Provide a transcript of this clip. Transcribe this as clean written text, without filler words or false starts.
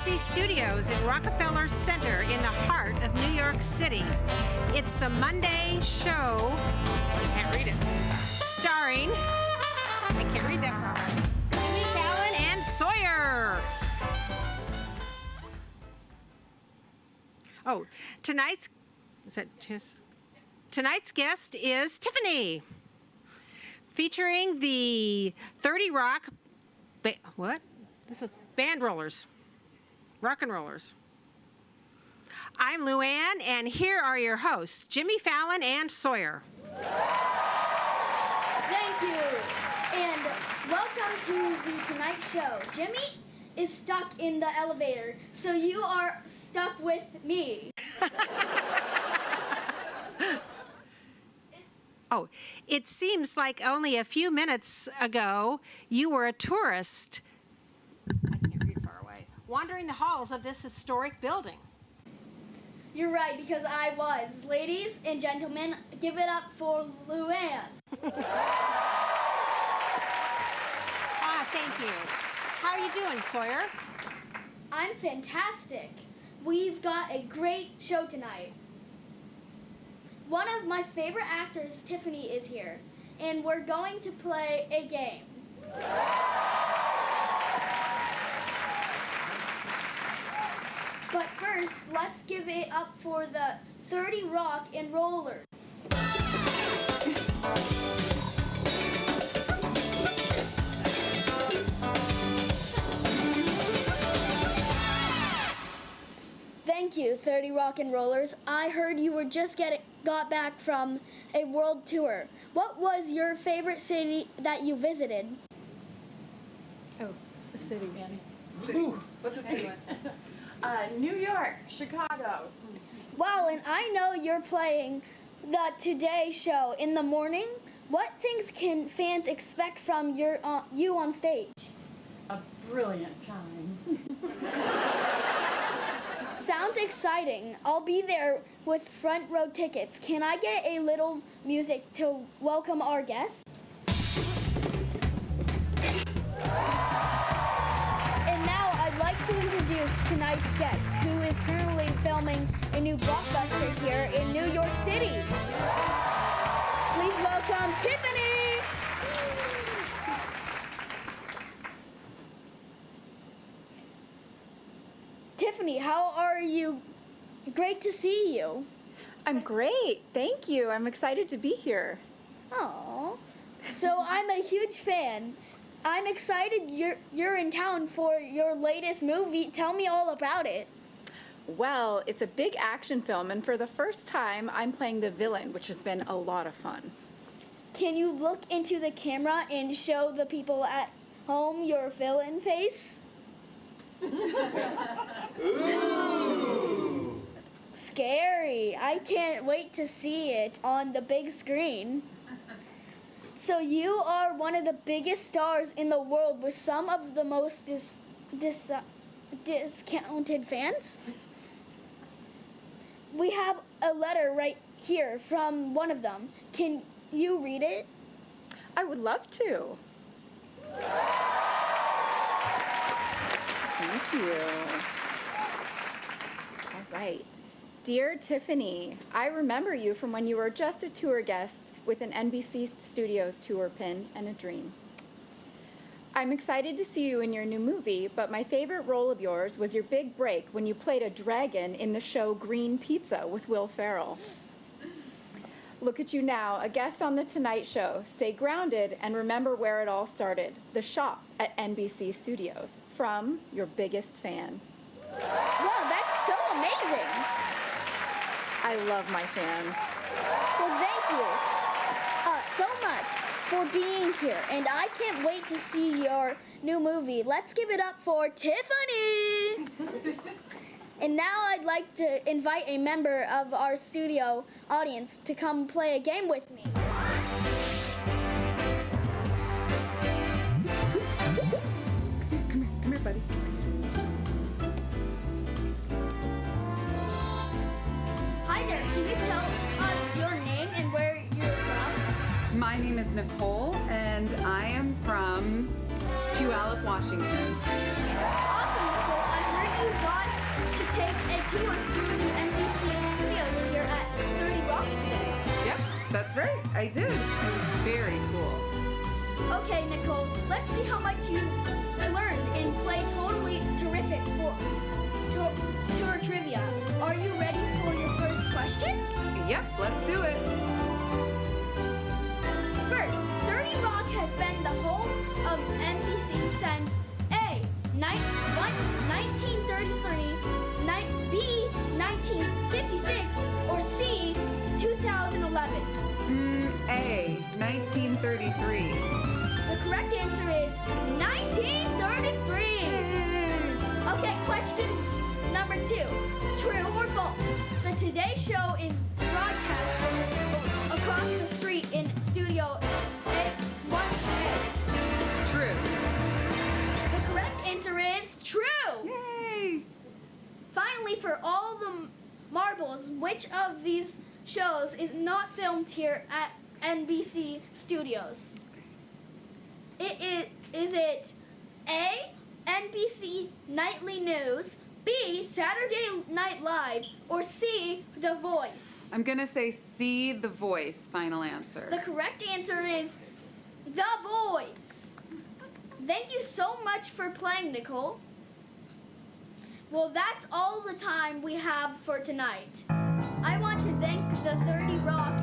NBC studios in Rockefeller Center in the heart of New York City. It's the Monday show. I can't read it. Starring, I can't read that far. Jimmy Fallon and Sawyer. Oh, tonight's guest is Tiffany, featuring the 30 Rock. This is band rollers, rock and rollers. I'm Luann, and here are your hosts, Jimmy Fallon and Sawyer. Thank you, and welcome to the Tonight Show. Jimmy is stuck in the elevator, so you are stuck with me. Oh, it seems like only a few minutes ago you were a tourist. I can't read far away. Wandering the halls of this historic building. You're right, because I was. Ladies and gentlemen, give it up for Luann. Thank you. How are you doing, Sawyer? I'm fantastic. We've got a great show tonight. One of my favorite actors, Tiffany, is here, and we're going to play a game. But first, let's give it up for the 30 Rock and Rollers. Thank you, 30 Rock and Rollers. I heard you were just got back from a world tour. What was your favorite city that you visited? Oh, a city. Ooh, what's a city? New York, Chicago. Wow, and I know you're playing the Today Show in the morning. What things can fans expect from you on stage? A brilliant time. Sounds exciting. I'll be there with front row tickets. Can I get a little music to welcome our guests? And now I'd like to introduce tonight's guest, who is currently filming a new blockbuster here in New York City. Please welcome Tiffany! Tiffany, how are you? Great to see you. I'm great. Thank you. I'm excited to be here. Aww. So I'm a huge fan. I'm excited you're in town for your latest movie. Tell me all about it. Well, it's a big action film, and for the first time, I'm playing the villain, which has been a lot of fun. Can you look into the camera and show the people at home your villain face? Ooh. Scary. I can't wait to see it on the big screen. So you are one of the biggest stars in the world with some of the most discounted fans? We have a letter right here from one of them. Can you read it? I would love to. Thank you. All right. Dear Tiffany, I remember you from when you were just a tour guest with an NBC Studios tour pin and a dream. I'm excited to see you in your new movie, but my favorite role of yours was your big break when you played a dragon in the show Green Pizza with Will Ferrell. Look at you now, a guest on The Tonight Show. Stay grounded and remember where it all started, the shop at NBC Studios, from your biggest fan. Wow, that's so amazing. I love my fans. Well, thank you so much for being here, and I can't wait to see your new movie. Let's give it up for Tiffany. And now I'd like to invite a member of our studio audience to come play a game with me. Come here, buddy. Hi there, can you tell us your name and where you're from? My name is Nicole, and am from Puyallup, Washington. Awesome, Nicole. I heard you got to take a tour through the NBC studios here at 30 Rock today. Yep, that's right. I did. It was very cool. Okay, Nicole, let's see how much you learned in Play Totally Terrific for tour trivia. Are you ready for your first question? Yep, let's do it. First, 30 Rock has been the home of NBC since A. 1933, B. 1956, or C. 2011. A, 1933. The correct answer is 1933. Okay, questions number 2. True or false? The Today Show is broadcast across the street in Studio A1A. True. The correct answer is true. Yay! Finally, for all the marbles, which of these shows is not filmed here at NBC Studios? Is it A, NBC Nightly News, B, Saturday Night Live, or C, The Voice? I'm gonna say C, The Voice. Final answer. The correct answer is The Voice. Thank you so much for playing, Nicole. Well, that's all the time we have for tonight. I want to thank the 30 Rock